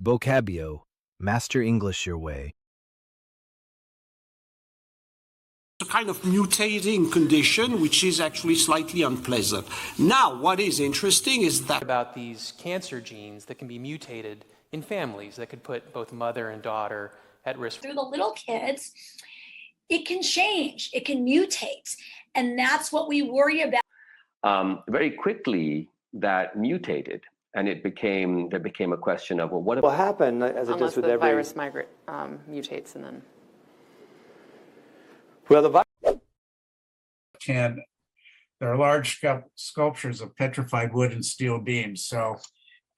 Vocabio. Master English your way. A kind of mutating condition which is actually slightly unpleasant. Now, what is interesting is that about these cancer genes that can be mutated in families that could put both mother and daughter at risk. Through the little kids, it can change, it can mutate, and that's what we worry about. Very quickly, that mutated, and there became a question of, well, what will happen as it does with every virus mutates and then. Well, the there are large sculptures of petrified wood and steel beams, so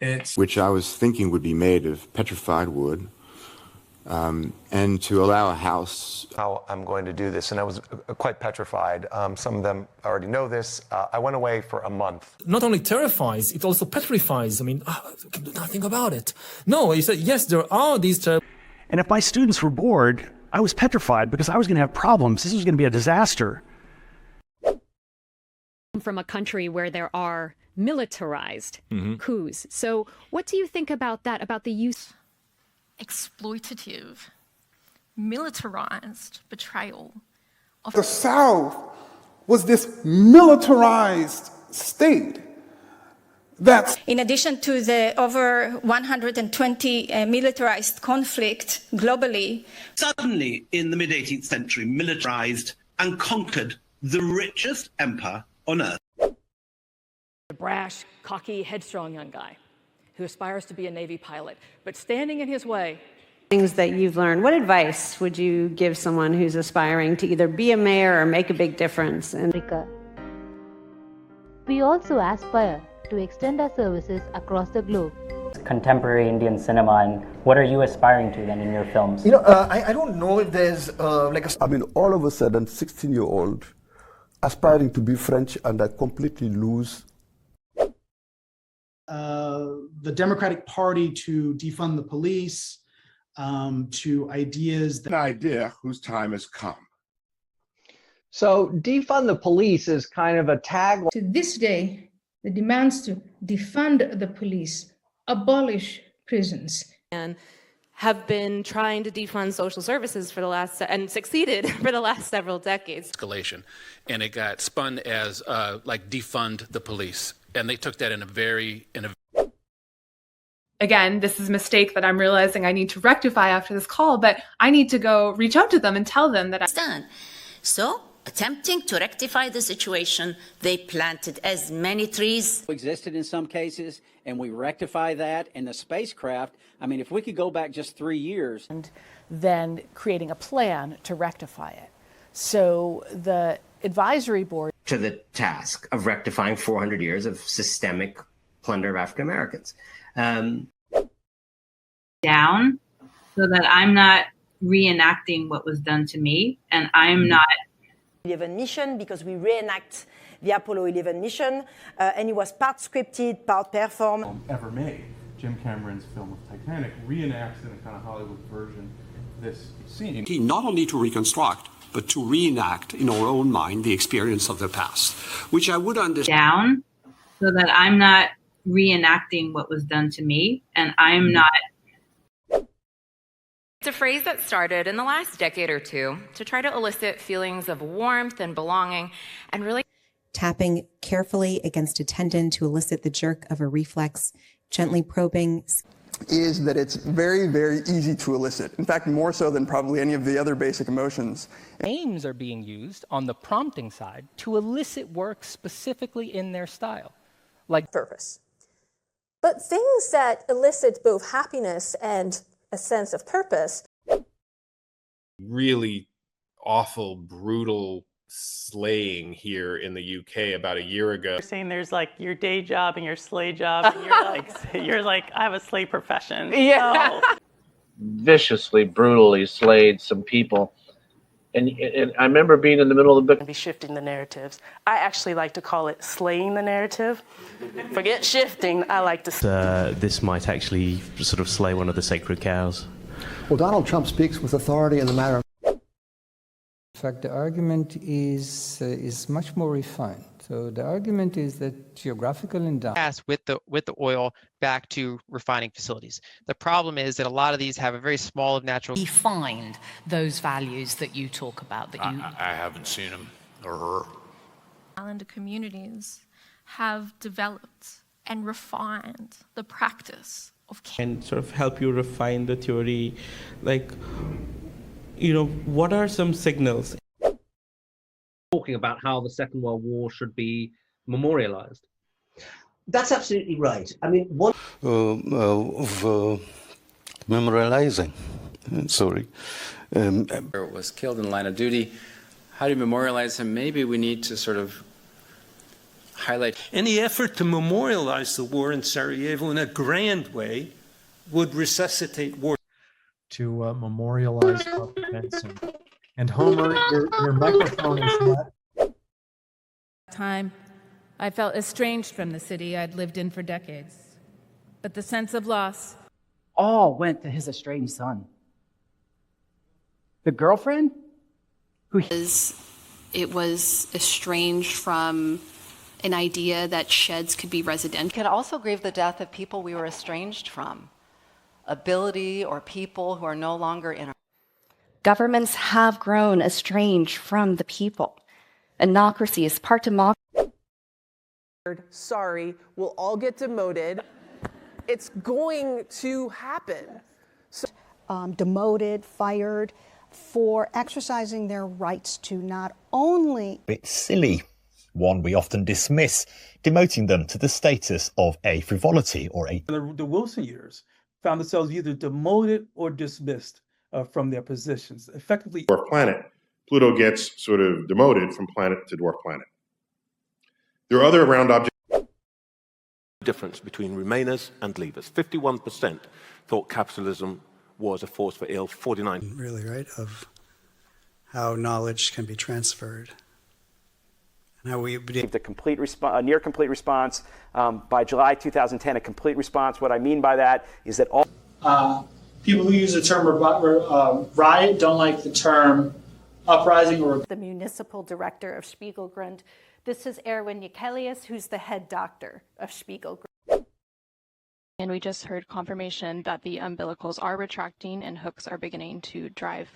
it's which I was thinking would be made of petrified wood, and to allow a house. How I'm going to do this, and I was quite petrified. Some of them already know this. I went away for a month. Not only terrifies, it also petrifies. I mean, we can do nothing about it. No, he said, yes, there are these And if my students were bored, I was petrified because I was going to have problems. This was going to be a disaster. From a country where there are militarized coups. So what do you think about that, about the use? Exploitative, militarized betrayal of the South was this militarized state. That's in addition to the over 120 militarized conflict globally. Suddenly, in the mid-18th century, militarized and conquered the richest empire on earth. A brash, cocky, headstrong young guy who aspires to be a Navy pilot, but standing in his way. Things that you've learned, what advice would you give someone who's aspiring to either be a mayor or make a big difference? We also aspire to extend our services across the globe. Contemporary Indian cinema, and what are you aspiring to then in your films? You know, I don't know if there's I mean, all of a sudden, 16-year-old aspiring to be French, and I completely lose. The Democratic Party to defund the police, to ideas that... An idea whose time has come. So defund the police is kind of a tagline. To this day, the demands to defund the police, abolish prisons. And have been trying to defund social services for the last, and succeeded for the last several decades. Escalation, and it got spun as like defund the police. And they took that in a very, Again, this is a mistake that I'm realizing I need to rectify after this call, but I need to go reach out to them and tell them that So, attempting to rectify the situation, they planted as many trees. Existed in some cases, and we rectify that in the spacecraft. I mean, if we could go back just 3 years. And then creating a plan to rectify it. So the advisory board to the task of rectifying 400 years of systemic plunder of African Americans. Down so that I'm not reenacting what was done to me, and I'm not 11 mission, because we reenact the Apollo 11 mission, and it was part scripted, part performed. Ever made. Jim Cameron's film of Titanic reenacts in a kind of Hollywood version this scene. Not only to reconstruct, but to reenact in our own mind the experience of the past, which I would understand. Down so that I'm not reenacting what was done to me, and I'm not. It's a phrase that started in the last decade or two to try to elicit feelings of warmth and belonging, and really tapping carefully against a tendon to elicit the jerk of a reflex, gently probing. Is that it's very, very easy to elicit. In fact, more so than probably any of the other basic emotions. Names are being used on the prompting side to elicit work specifically in their style. Like purpose. But things that elicit both happiness and a sense of purpose. Really awful, brutal slaying here in the UK about a year ago. You're saying there's like your day job and your slay job, and you're like, I have a slay profession. Yeah. Oh. Viciously, brutally slayed some people. And I remember being in the middle of the book. Be shifting the narratives. I actually like to call it slaying the narrative. Forget shifting, I like to... this might actually sort of slay one of the sacred cows. Well, Donald Trump speaks with authority in the matter of... In fact, the argument is much more refined. So the argument is that geographical endowment with the oil back to refining facilities. The problem is that a lot of these have a very small of natural. Defined those values that you talk about. That you. I haven't seen them or her. Islander communities have developed and refined the practice of and sort of help you refine the theory, like, what are some signals? Talking about how the Second World War should be memorialized. That's absolutely right. I mean, one of memorializing. Sorry. Was killed in the line of duty. How do you memorialize him? Maybe we need to sort of highlight. Any effort to memorialize the war in Sarajevo in a grand way would resuscitate war. To memorialize events. And Homer, your microphone is not. Time, I felt estranged from the city I'd lived in for decades. But the sense of loss all went to his estranged son. The girlfriend? It was estranged from an idea that sheds could be residential. Could also grieve the death of people we were estranged from, ability or people who are no longer in our. Governments have grown estranged from the people. Anocracy is part democracy. Sorry, we'll all get demoted. It's going to happen. Demoted, fired for exercising their rights to not only. It's silly. One we often dismiss, demoting them to the status of a frivolity or a. The Wilson years found themselves either demoted or dismissed from their positions. Effectively, dwarf planet. Pluto gets sort of demoted from planet to dwarf planet. There are other round objects. Difference between Remainers and Leavers. 51% thought capitalism was a force for ill. 49%. Really, right? Of how knowledge can be transferred. And how we received a near complete response by July 2010. A complete response. What I mean by that is that all people who use the term riot don't like the term uprising or. The municipal director of Spiegelgrund. This is Erwin Jekelius, who's the head doctor of Spiegelgrund. And we just heard confirmation that the umbilicals are retracting and hooks are beginning to drive.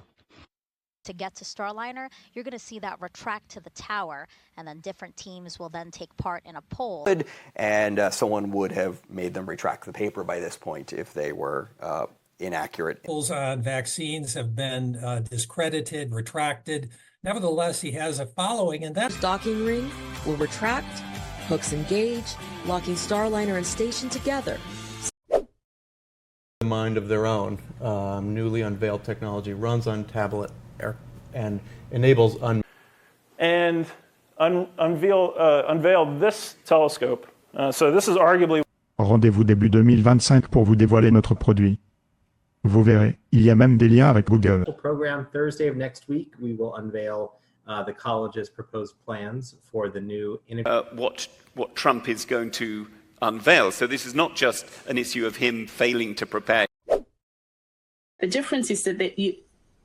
To get to Starliner, you're going to see that retract to the tower, and then different teams will then take part in a poll. And someone would have made them retract the paper by this point if they were inaccurate. Polls on vaccines have been discredited, retracted. Nevertheless, he has a following, and that docking ring will retract, hooks engage, locking Starliner and station together. A mind of their own. Newly unveiled technology runs on tablet and enables and unveiled this telescope. So this is arguably. Rendez-vous début 2025 pour vous dévoiler notre produit. Vous verrez, il y a même des liens avec Google. Program Thursday of next week, we will unveil the college's proposed plans for the new. What Trump is going to unveil. So this is not just an issue of him failing to prepare. The difference is that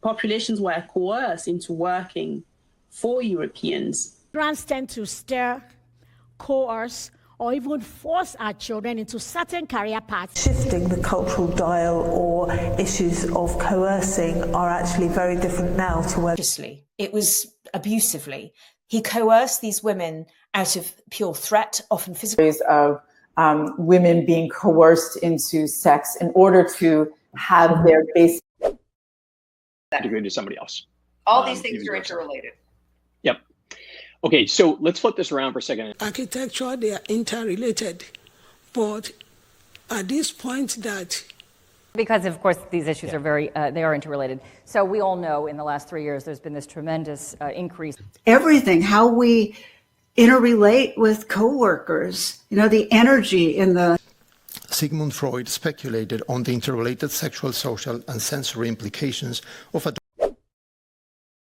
populations were coerced into working for Europeans. Grants tend to stir, coerce, or even force our children into certain career paths. Shifting the cultural dial or issues of coercing are actually very different now to where. It was abusively. He coerced these women out of pure threat, often physical. Of women being coerced into sex in order to have their basic. That degree to somebody else. All these things are interrelated. Yep. Okay, so let's flip this around for a second. Architecture, they are interrelated, but at this point that. Because of course these issues are they are interrelated. So we all know in the last 3 years there's been this tremendous increase. Everything, how we interrelate with coworkers, the energy in the. Sigmund Freud speculated on the interrelated sexual, social, and sensory implications of a.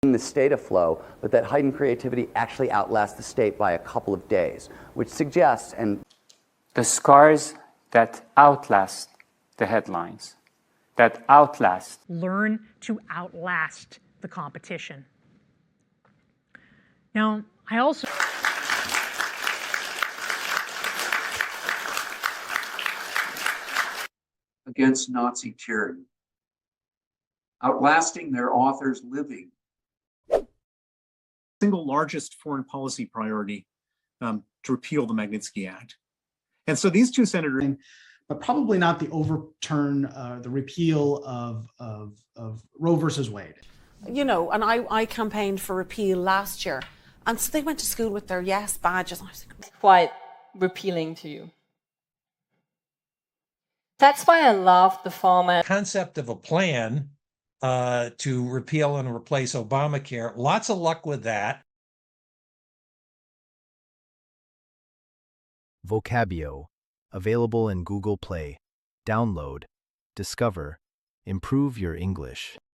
In the state of flow, but that heightened creativity actually outlasts the state by a couple of days, which suggests the scars that outlast the headlines, that outlast. Learn to outlast the competition. Now, I also. against Nazi tyranny, outlasting their authors living. Single largest foreign policy priority to repeal the Magnitsky Act. And so these two senators, but probably not the overturn, the repeal of Roe versus Wade. You know, and I campaigned for repeal last year, and so they went to school with their yes badges. And I was like, quite repealing to you. That's why I love the format. Concept of a plan to repeal and replace Obamacare. Lots of luck with that. Vocabio, available in Google Play. Download, discover, improve your English.